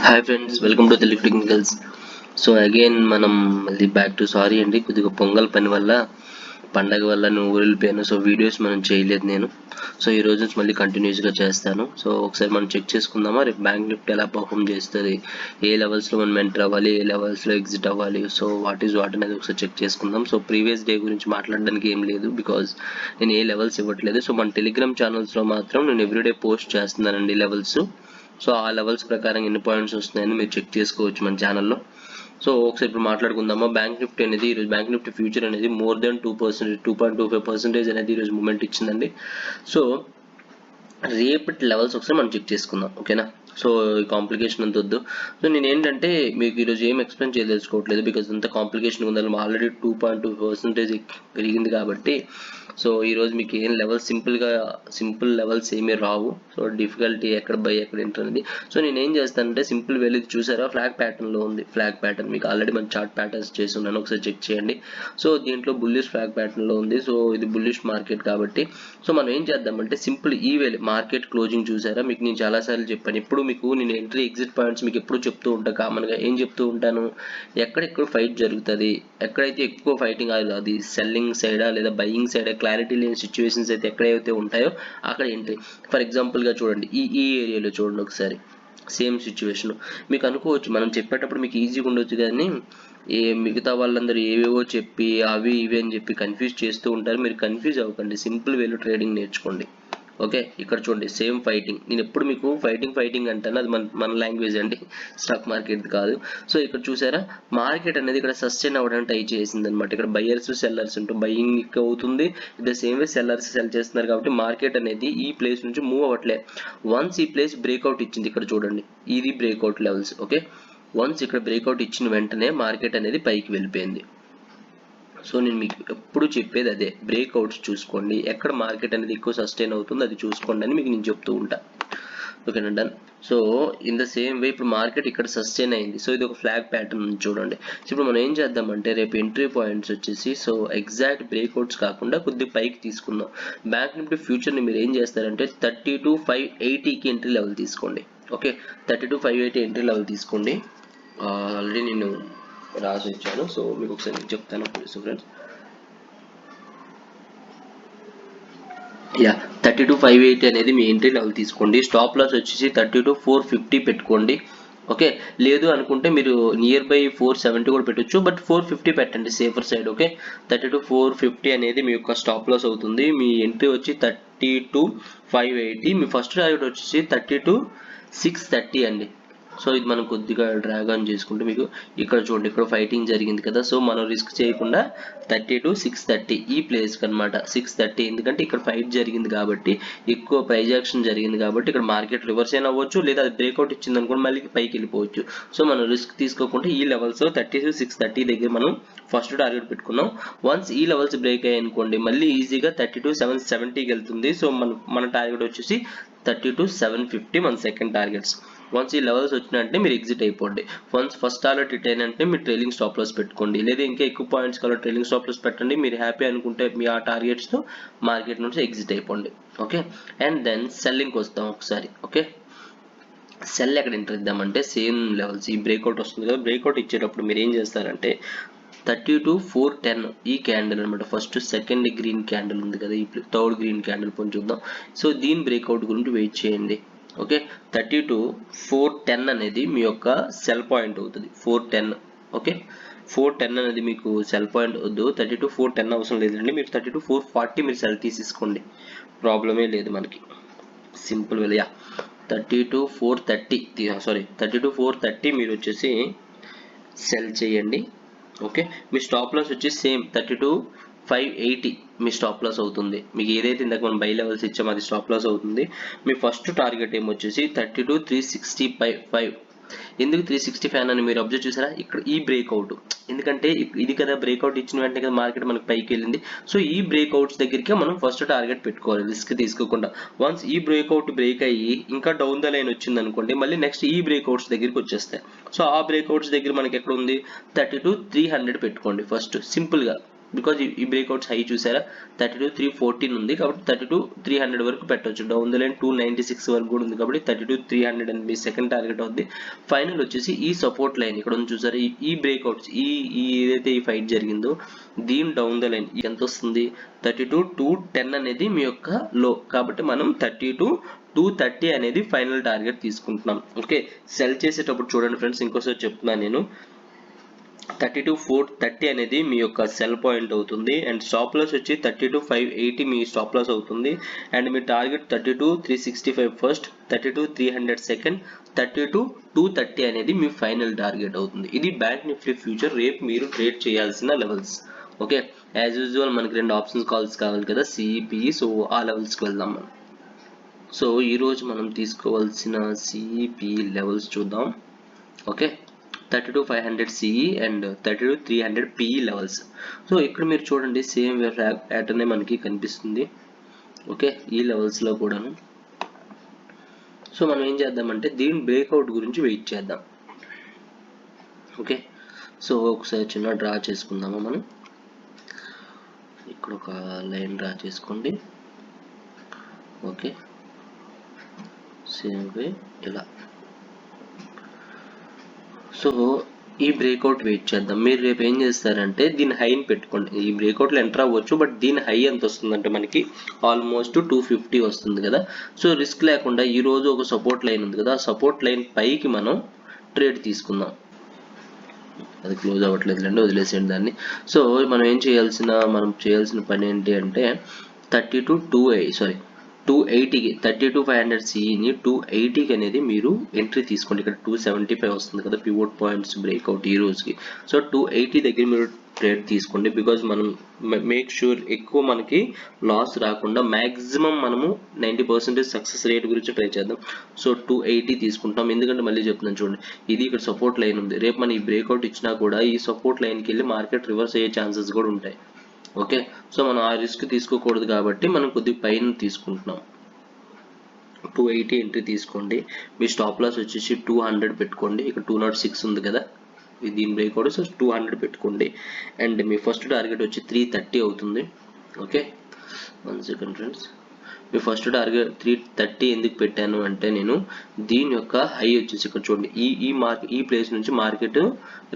Hi friends, welcome to Telugu technicals. So again మనం మళ్ళీ back to sorry అండి. కొద్దిగా పొంగల్ పని వల్ల పండగ వల్ల నేను ఊరిపోయాను. సో వీడియోస్ మనం చేయలేదు నేను. సో ఈ రోజు నుంచి మళ్ళీ కంటిన్యూస్గా చేస్తాను. సో ఒకసారి మనం చెక్ చేసుకుందామా, రేపు బ్యాంక్ నిఫ్టీ ఎలా పర్ఫామ్ చేస్తుంది, ఏ లెవెల్స్లో మనం ఎంటర్ అవ్వాలి, ఏ లెవెల్స్లో ఎగ్జిట్ అవ్వాలి, సో వాట్ అనేది ఒకసారి చెక్ చేసుకుందాం. సో ప్రీవియస్ డే గురించి మాట్లాడడానికి ఏం లేదు, బికాజ్ నేను ఏ లెవెల్స్ ఇవ్వట్లేదు. సో మన టెలిగ్రామ్ ఛానల్స్లో మాత్రం నేను ఎవ్రీడే పోస్ట్ చేస్తున్నానండి లెవెల్స్. సో ఆ లెవెల్స్ ప్రకారం ఎన్ని పాయింట్స్ వస్తున్నాయని మీరు చెక్ చేసుకోవచ్చు మన ఛానల్లో. సో ఒకసారి ఇప్పుడు మాట్లాడుకుందామా. బ్యాంక్ నిఫ్టీ అనేది ఈరోజు బ్యాంక్ నిఫ్టీ ఫ్యూచర్ అనేది మోర్ దెన్ 2%, 2.25% అనేది ఈరోజు మూమెంట్ ఇచ్చిందండి. సో రేపటి లెవెల్స్ ఒకసారి మనం చెక్ చేసుకుందాం, ఓకేనా. సో ఈ కాంప్లికేషన్ అంత వద్దు. సో నేను ఏంటంటే మీకు ఈరోజు ఏం ఎక్స్ప్లెయిన్ చేయదలుచుకోవట్లేదు, బికాజ్ అంత కాంప్లికేషన్ ఉందని ఆల్రెడీ 2.2% పెరిగింది కాబట్టి. సో ఈరోజు మీకు ఏం లెవెల్స్ సింపుల్ లెవెల్స్ ఏమీ రావు. సో డిఫికల్టీ ఎక్కడ బై ఎక్కడ ఎంటర్ అనేది. సో నేను ఏం చేస్తానంటే సింపుల్ వెళ్ళి చూసారా, ఫ్లాగ్ ప్యాటర్న్లో ఉంది. ఫ్లాగ్ ప్యాటర్న్ మీకు ఆల్రెడీ మన చార్ట్ ప్యాటర్న్స్ చేసి ఉన్నాను, ఒకసారి చెక్ చేయండి. సో దీంట్లో బుల్లిష్ ఫ్లాగ్ ప్యాటర్న్లో ఉంది. సో ఇది బుల్లిష్ మార్కెట్ కాబట్టి సో మనం ఏం చేద్దామంటే సింపుల్ ఈ వేళ మార్కెట్ క్లోజింగ్ చూసారా, మీకు నేను చాలాసార్లు చెప్పాను. ఇప్పుడు మీకు నేను ఎంట్రీ ఎగ్జిట్ పాయింట్స్ మీకు ఎప్పుడు చెప్తూ ఉంటాను. కామన్గా ఏం చెప్తూ ఉంటాను, ఎక్కడెక్కడ ఫైట్ జరుగుతుంది, ఎక్కడైతే ఎక్కువ ఫైటింగ్ అది సెల్లింగ్ సైడా లేదా బయింగ్ సైడా క్లారిటీ లేని సిచ్యువేషన్స్ అయితే ఎక్కడైతే ఉంటాయో అక్కడ ఎంట్రీ. ఫర్ ఎగ్జాంపుల్గా చూడండి, ఈ ఏరియాలో చూడండి ఒకసారి. సేమ్ సిచ్యువేషన్ మీకు అనుకోవచ్చు, మనం చెప్పేటప్పుడు మీకు ఈజీగా ఉండొచ్చు, కానీ మిగతా వాళ్ళందరూ ఏవేవో చెప్పి అవి ఇవి అని చెప్పి కన్ఫ్యూజ్ చేస్తూ ఉంటారు. మీరు కన్ఫ్యూజ్ అవ్వకండి, సింపుల్ వేలో ట్రేడింగ్ నేర్చుకోండి, ఓకే. ఇక్కడ చూడండి సేమ్ ఫైటింగ్. నేను ఎప్పుడు మీకు ఫైటింగ్ అంటాను, అది మన లాంగ్వేజ్ అండి, స్టాక్ మార్కెట్ కాదు. సో ఇక్కడ చూసారా, మార్కెట్ అనేది ఇక్కడ సస్టైన్ అవ్వడానికి ట్రై చేసింది అనమాట. ఇక్కడ బయ్యర్స్ సెల్లర్స్ ఉంటూ బయింగ్ అవుతుంది, the same way sellers cell చేస్తున్నారు కాబట్టి మార్కెట్ అనేది ఈ ప్లేస్ నుంచి మూవ్ అవ్వట్లే. వన్స్ ఈ ప్లేస్ బ్రేక్అవుట్ ఇచ్చింది, ఇక్కడ చూడండి ఇది బ్రేక్అవుట్ లెవెల్స్, ఓకే. వన్స్ ఇక్కడ బ్రేక్అవుట్ ఇచ్చిన వెంటనే మార్కెట్ అనేది పైకి వెళ్ళిపోయింది. సో నేను మీకు ఎప్పుడు చెప్పేది అదే, బ్రేక్అవుట్స్ చూసుకోండి, ఎక్కడ మార్కెట్ అనేది ఎక్కువ సస్టైన్ అవుతుంది అది చూసుకోండి అని మీకు నేను చెప్తూ ఉంటా, ఓకేనా. Done. So in the same way ఇప్పుడు మార్కెట్ ఇక్కడ సస్టైన్ అయింది. సో ఇది ఒక ఫ్లాగ్ ప్యాటర్న్ చూడండి. సో ఇప్పుడు మనం ఏం చేద్దామంటే రేపు ఎంట్రీ పాయింట్స్ వచ్చేసి సో ఎగ్జాక్ట్ బ్రేక్అవుట్స్ కాకుండా కొద్దిగా పైకి తీసుకుందాం. బ్యాంక్ నిఫ్టీ ఫ్యూచర్ని మీరు ఏం చేస్తారంటే 32,580కి ఎంట్రీ లెవెల్ తీసుకోండి, ఓకే. 32,580 ఎంట్రీ లెవెల్ తీసుకోండి. ఆల్రెడీ నేను రాసి వచ్చాను, సో మీకు ఒకసారి చెప్తాను ఫ్రెండ్స్. యా, 32,580 అనేది మీ ఎంట్రీ లెవెల్ తీసుకోండి. స్టాప్ లాస్ వచ్చేసి 32,450 పెట్టుకోండి, ఓకే. లేదు అనుకుంటే మీరు నియర్ బై 470 కూడా పెట్టొచ్చు, బట్ 450 పెట్టండి సేఫర్ సైడ్, ఓకే. 32,450 అనేది మీ యొక్క స్టాప్ లాస్ అవుతుంది. మీ ఎంట్రీ వచ్చి 32,580, మీ ఫస్ట్ టార్గెట్ వచ్చేసి 32,630 అండి. సో ఇది మనం కొద్దిగా డ్రాగ్ ఆన్ చేసుకుంటే మీకు ఇక్కడ చూడండి, ఇక్కడ ఫైటింగ్ జరిగింది కదా. సో మనం రిస్క్ చేయకుండా 32,630 ఈ ప్లేస్కి అనమాట, 630. ఎందుకంటే ఇక్కడ ఫైట్ జరిగింది కాబట్టి, ఎక్కువ ప్రైజ్ యాక్షన్ జరిగింది కాబట్టి ఇక్కడ మార్కెట్ రివర్స్ అయినా అవ్వచ్చు, లేదా అది బ్రేక్అవుట్ ఇచ్చింది అనుకోండి మళ్ళీ పైకి వెళ్ళిపోవచ్చు. సో మనం రిస్క్ తీసుకోకుండా ఈ లెవెల్స్ 32,630 దగ్గర మనం ఫస్ట్ టార్గెట్ పెట్టుకున్నాం. వన్స్ ఈ లెవెల్స్ బ్రేక్ అయ్యాయి అనుకోండి మళ్ళీ ఈజీగా 32,770కి వెళ్తుంది. సో మన టార్గెట్ వచ్చేసి 32,750 మన సెకండ్ టార్గెట్స్. వన్స్ ఈ లెవెల్స్ వచ్చినట్టే మీరు ఎగ్జిట్ అయిపోండి. వన్స్ ఫస్ట్ టార్గెట్ హిట్ అయినంటే మీరు ట్రైలింగ్ స్టాప్ లాస్ పెట్టుకోండి, లేదా ఇంకా ఎక్కువ పాయింట్స్ కల ట్రైలింగ్ స్టాప్ లాస్ పెట్టండి. మీరు హ్యాపీ అనుకుంటే మీ ఆ టార్గెట్స్తో మార్కెట్ నుంచి ఎగ్జిట్ అయిపోండి, ఓకే. అండ్ దెన్ సెల్లింగ్కి వస్తాం ఒకసారి, ఓకే. సెల్ ఎక్కడ ఎంటర్ ఇద్దామంటే సేమ్ లెవెల్స్, ఈ బ్రేక్అవుట్ వస్తుంది కదా, బ్రేక్అవుట్ ఇచ్చేటప్పుడు మీరు ఏం చేస్తారంటే 32,410 ఈ క్యాండిల్ అనమాట. ఫస్ట్ సెకండ్ గ్రీన్ క్యాండిల్ ఉంది కదా, ఈ థర్డ్ గ్రీన్ క్యాండిల్ పోయి చూద్దాం. సో దీని బ్రేక్అవుట్ గురించి వెయిట్ చేయండి, ఓకే. 32,410 అనేది మీ యొక్క సెల్ పాయింట్ అవుతుంది, 410, ఓకే. 410 అనేది మీకు సెల్ పాయింట్ వద్దు, 32,410 అవసరం లేదండి. మీరు 32,440 మీరు సెల్ తీసేసుకోండి, ప్రాబ్లమే లేదు మనకి, సింపుల్ వేలయా. 32,430 మీరు వచ్చేసి సెల్ చేయండి, ఓకే. మీ స్టాప్ లాస్ వచ్చి సేమ్ 32,580 మీ స్టాప్ లాస్ అవుతుంది. మీకు ఏదైతే ఇందాక మనం బై లెవెల్స్ ఇచ్చామో అది స్టాప్ లాస్ అవుతుంది. మీ ఫస్ట్ టార్గెట్ ఏమొచ్చేసి 32,365. ఎందుకు 365 అని మీరు అబ్జర్వ్ చేశారా, ఇక్కడ ఈ బ్రేక్అవుట్, ఎందుకంటే ఇది కదా బ్రేక్అవుట్ ఇచ్చిన వెంటనే కదా మార్కెట్ మనకి పైకి వెళ్ళింది. సో ఈ బ్రేక్అవుట్స్ దగ్గరికి మనం ఫస్ట్ టార్గెట్ పెట్టుకోవాలి రిస్క్ తీసుకోకుండా. వన్స్ ఈ బ్రేక్అవుట్ బ్రేక్ అయ్యి ఇంకా డౌన్ ద లైన్ వచ్చింది అనుకోండి, మళ్ళీ నెక్స్ట్ ఈ బ్రేక్అవుట్స్ దగ్గరికి వచ్చేస్తాయి. సో ఆ బ్రేక్అవుట్స్ దగ్గర మనకి ఎక్కడ ఉంది, 32,300 పెట్టుకోండి ఫస్ట్ సింపుల్గా. బికాజ్ ఈ బ్రేక్అవుట్స్ హై చూసారా 32,314 ఉంది కాబట్టి 32,300 వరకు పెట్టవచ్చు. డౌన్ ద లైన్ 296 వరకు కూడా ఉంది కాబట్టి 32,300 అని మీ సెకండ్ టార్గెట్ అవుద్ది. ఫైనల్ వచ్చేసి ఈ సపోర్ట్ లైన్ ఇక్కడ ఉంది చూసారా, ఈ బ్రేక్అవుట్స్ ఈ ఏదైతే ఈ ఫైట్ జరిగిందో దీని డౌన్ ద లైన్ ఎంత వస్తుంది 32,210 అనేది మీ యొక్క లో, కాబట్టి మనం 32,230 అనేది ఫైనల్ టార్గెట్ తీసుకుంటున్నాం. ఓకే, సెల్ చేసేటప్పుడు చూడండి ఫ్రెండ్స్, ఇంకోసారి చెప్తున్నాను నేను, 32,430 అనేది మీ యొక్క సెల్ పాయింట్ అవుతుంది అండ్ స్టాప్ లాస్ వచ్చి 32,580 మీ స్టాప్ లాస్ అవుతుంది and me target 32,365 first, 32,300 second, 32,230 అనేది మీ ఫైనల్ టార్గెట్ అవుతుంది. ఇది బ్యాంక్ నిఫ్టీ ఫ్యూచర్ రేపు మీరు ట్రేడ్ చేయాల్సిన లెవెల్స్. ఓకే, యాజ్ యూజువల్ మనకి 2 ఆప్షన్స్ కాల్స్ కావాలి కదా, సిఈపిఈ, సో ఆ లెవెల్స్కి వెళ్దాం మనం. సో ఈరోజు మనం తీసుకోవాల్సిన సిఈపిఈ లెవెల్స్ చూద్దాం. Okay, 32,500 CE and 32,300 PE levels. So ఇక్కడ మీరు చూడండి సేమ్ ప్యాటర్నే మనకి కనిపిస్తుంది. ఓకే, ఈ లెవెల్స్లో కూడాను. సో మనం ఏం చేద్దామంటే దీని బ్రేక్అవుట్ గురించి వెయిట్ చేద్దాం. ఓకే, సో ఒకసారి చిన్న డ్రా చేసుకుందాము మనం. ఇక్కడ ఒక లైన్ డ్రా చేసుకోండి. ఓకే, సేమ్ వే ఇలా. సో ఈ బ్రేక్అవుట్ వెయిట్ చేద్దాం. మీరు రేపు ఏం చేస్తారంటే దీని హైని పెట్టుకోండి. ఈ బ్రేక్అవుట్లో ఎంటర్ అవ్వచ్చు, బట్ దీని హై ఎంత వస్తుందంటే మనకి ఆల్మోస్ట్ 250 వస్తుంది కదా. సో రిస్క్ లేకుండా ఈ రోజు ఒక సపోర్ట్ లైన్ ఉంది కదా, సపోర్ట్ లైన్ పైకి మనం ట్రేడ్ తీసుకుందాం. అది క్లోజ్ అవ్వట్లేదులేండి, వదిలేసేయండి దాన్ని. సో మనం చేయాల్సిన పని ఏంటి అంటే 280కి 32,500 CEని 280కి అనేది మీరు ఎంట్రీ తీసుకోండి. ఇక్కడ 275 వస్తుంది కదా పివోట్ పాయింట్స్ బ్రేక్అవుట్ ఈ రోజుకి. సో 280 దగ్గర మీరు ట్రేడ్ తీసుకోండి. బికాజ్ మనం మేక్ షూర్ ఎక్కువ మనకి లాస్ రాకుండా మ్యాక్సిమం మనము 90% సక్సెస్ రేట్ గురించి ట్రై చేద్దాం. సో 280 తీసుకుంటాం. ఎందుకంటే మళ్ళీ చెప్తున్నాను చూడండి, ఇది ఇక్కడ సపోర్ట్ లైన్ ఉంది. రేపు మనం ఈ బ్రేక్అవుట్ ఇచ్చినా కూడా ఈ సపోర్ట్ లైన్కి వెళ్ళి మార్కెట్ రివర్స్ అయ్యే ఛాన్సెస్ కూడా ఉంటాయి. ఓకే, సో మనం ఆ రిస్క్ తీసుకోకూడదు కాబట్టి మనం కొద్దిగా పైన తీసుకుంటున్నాం. 280 ఎంట్రీ తీసుకోండి. మీ స్టాప్ లాస్ వచ్చేసి 200 పెట్టుకోండి. ఇక్కడ 206 ఉంది కదా, దీని బ్రేక్అవుట్, సో 200 పెట్టుకోండి. అండ్ మీ ఫస్ట్ టార్గెట్ వచ్చి 330 అవుతుంది. Okay, 1 second friends. మీ ఫస్ట్ టార్గెట్ 330 ఎందుకు పెట్టాను అంటే నేను దీని యొక్క హై వచ్చేసి ఇక్కడ చూడండి, ఈ ప్లేస్ నుంచి మార్కెట్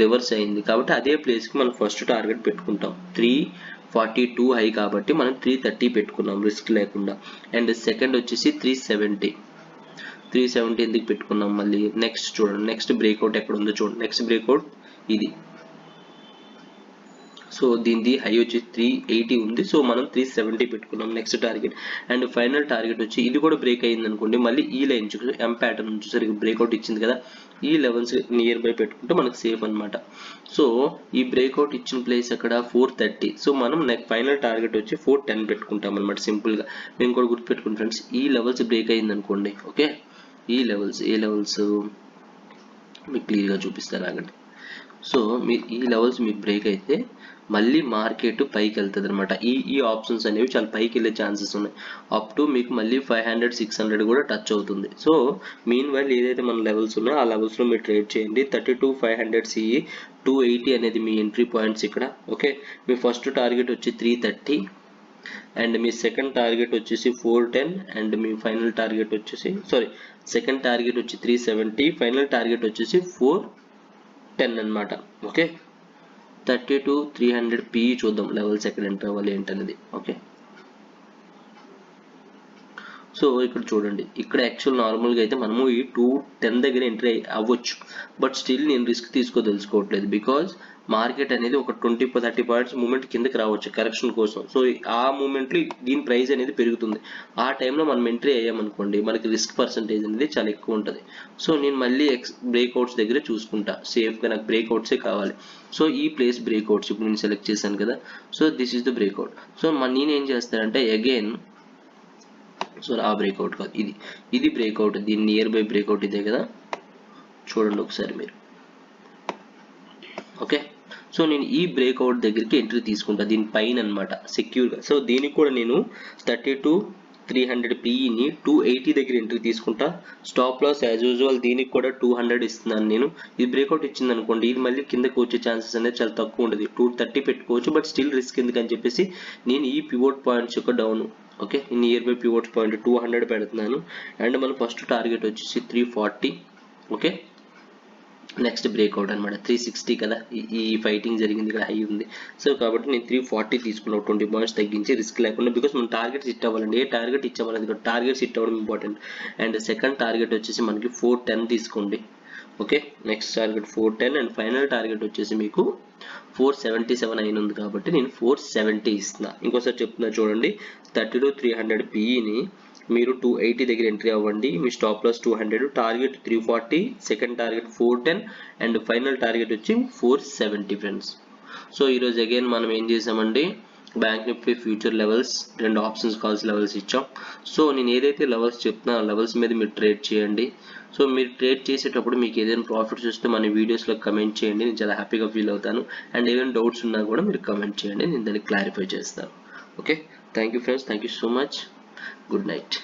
రివర్స్ అయింది కాబట్టి అదే ప్లేస్కి మనం ఫస్ట్ టార్గెట్ పెట్టుకుంటాం. 342 హై కాబట్టి మనం 330 పెట్టుకున్నాం రిస్క్ లేకుండా. అండ్ సెకండ్ వచ్చేసి 370 ఎందుకు పెట్టుకున్నాం మళ్ళీ నెక్స్ట్ చూడండి, నెక్స్ట్ బ్రేక్అవుట్ ఎక్కడ ఉందో చూడండి. నెక్స్ట్ బ్రేక్అవుట్ ఇది. సో దీనిది హై వచ్చి 380 ఉంది, సో మనం 370 పెట్టుకున్నాం next target. And final target వచ్చి ఇది కూడా బ్రేక్ అయింది అనుకోండి, మళ్ళీ ఈ లైన్ ఎం ప్యాటర్న్ నుంచి సరిగ్గా బ్రేక్అవుట్ ఇచ్చింది కదా, ఈ లెవెల్స్ నియర్ బై పెట్టుకుంటే మనకు సేఫ్ అనమాట. సో ఈ బ్రేక్అవుట్ ఇచ్చిన ప్లేస్ అక్కడ 430, సో మనం ఫైనల్ టార్గెట్ వచ్చి 410 పెట్టుకుంటాం అనమాట సింపుల్గా. మేము కూడా గుర్తుపెట్టుకుని ఫ్రెండ్స్, ఈ లెవెల్స్ బ్రేక్ అయింది అనుకోండి. ఓకే, ఈ లెవెల్స్ ఏ లెవెల్స్ మీకు క్లియర్గా చూపిస్తాను ఆగండి. సో ఈ లెవెల్స్ మీకు బ్రేక్ అయితే మళ్ళీ మార్కెట్ పైకి వెళ్తుంది అనమాట. ఈ ఆప్షన్స్ అనేవి చాలా పైకి వెళ్ళే ఛాన్సెస్ ఉన్నాయి. అప్ టు మీకు మళ్ళీ 500, 600 కూడా టచ్ అవుతుంది. సో మీన్ వైల్ ఏదైతే మన లెవెల్స్ ఉన్నాయో ఆ లెవెల్స్లో మీరు ట్రేడ్ చేయండి. 32,500 CE, 280 అనేది మీ ఎంట్రీ పాయింట్స్ ఇక్కడ. ఓకే, మీ ఫస్ట్ టార్గెట్ వచ్చి 330 అండ్ మీ సెకండ్ టార్గెట్ వచ్చేసి 410 అండ్ మీ ఫైనల్ టార్గెట్ వచ్చేసి సెకండ్ టార్గెట్ వచ్చి 370, ఫైనల్ టార్గెట్ వచ్చేసి 410 అనమాట. ఓకే, 32,300 PE చూద్దాం లెవెల్స్ ఎక్కడ ఎంటర్ అవ్వాలి ఏంటనేది. ఓకే, సో ఇక్కడ చూడండి, ఇక్కడ యాక్చువల్ నార్మల్గా అయితే మనము ఈ 210 దగ్గర ఎంట్రీ అవ్వచ్చు, బట్ స్టిల్ నేను రిస్క్ తెలుసుకోవట్లేదు. బికాజ్ మార్కెట్ అనేది ఒక 20-30 పాయింట్స్ మూమెంట్ కిందకి రావచ్చు కరెక్షన్ కోసం. సో ఆ మూమెంట్లో దీని ప్రైస్ అనేది పెరుగుతుంది. ఆ టైంలో మనం ఎంట్రీ అయ్యామనుకోండి మనకి రిస్క్ పర్సంటేజ్ అనేది చాలా ఎక్కువ ఉంటుంది. సో నేను మళ్ళీ బ్రేక్అవుట్స్ దగ్గర చూసుకుంటా, సేఫ్గా నాకు బ్రేక్అవుట్సే కావాలి. సో ఈ ప్లేస్ బ్రేక్అవుట్స్ ఇప్పుడు నేను సెలెక్ట్ చేశాను కదా, so this is the breakout. So నేను ఏం చేస్తానంటే అగైన్, సో ఆ బ్రేక్అవుట్ కాదు, ఇది బ్రేక్అవుట్, దీని నియర్ బై బ్రేక్అవుట్ ఇదే కదా, చూడండి ఒకసారి మీరు. ఓకే, సో నేను ఈ బ్రేక్అవుట్ దగ్గరికి ఎంట్రీ తీసుకుంటా దీని పైన అనమాట సెక్యూర్గా. సో దీనికి కూడా నేను 32 300 PEని 280 దగ్గర ఎంట్రీ తీసుకుంటా. స్టాప్ లాస్ యాజ్ యూజువల్ దీనికి కూడా 200 ఇస్తున్నాను నేను. ఇది బ్రేక్అవుట్ ఇచ్చింది అనుకోండి, ఇది మళ్ళీ కిందకి వచ్చే ఛాన్సెస్ అనేది చాలా తక్కువ ఉంటుంది. 230 పెట్టుకోవచ్చు, బట్ స్టిల్ రిస్క్ ఎందుకని చెప్పేసి నేను ఈ పివోట్ పాయింట్స్ యొక్క down okay near by pivots point 200 పెడుతున్నాను. అండ్ మన ఫస్ట్ టార్గెట్ వచ్చేసి 340. ఓకే, నెక్స్ట్ బ్రేక్అవుట్ అనమాట 360 కదా, ఈ ఫైటింగ్ జరిగింది ఇక్కడ, హై ఉంది. సో కాబట్టి నేను 340 తీసుకున్నాను, 20 పాయింట్స్ తగ్గించి రిస్క్ లేకుండా. బికాస్ మనం టార్గెట్స్ హిట్ అవ్వాలండి, ఏ టార్గెట్ ఇచ్చామన్నది టార్గెట్స్ హిట్ అవ్వడం ఇంపార్టెంట్. అండ్ సెకండ్ టార్గెట్ వచ్చేసి మనకి 410 తీసుకోండి. Okay, next target 410 and final target వచ్చేసి మీకు 477 అయిన ఉంది కాబట్టి నేను 470 ఇస్తున్నా. ఇంకోసారి చెప్తున్నా చూడండి, 32,300 PEని మీరు 280 దగ్గర ఎంట్రీ అవ్వండి. మీ stop loss 200, target 340, second target 410 and final target వచ్చి 470 ఫ్రెండ్స్. సో ఈరోజు అగైన్ మనం ఏం చేసామండి, bank Nifty future levels, 2 options calls levels ఇచ్చాం. సో నేను ఏదైతే లెవెల్స్ చెప్తున్నా ఆ లెవెల్స్ మీద మీరు ట్రేడ్ చేయండి. సో మీరు ట్రేడ్ చేసేటప్పుడు మీకు ఏదైనా ప్రాఫిట్స్ వస్తే మన వీడియోస్లో కమెంట్ చేయండి, నేను చాలా హ్యాపీగా ఫీల్ అవుతాను. అండ్ ఏదైనా డౌట్స్ ఉన్నా కూడా మీరు కమెంట్ చేయండి, నేను దాన్ని క్లారిఫై చేస్తాను. Okay, thank you friends, thank you so much, good night.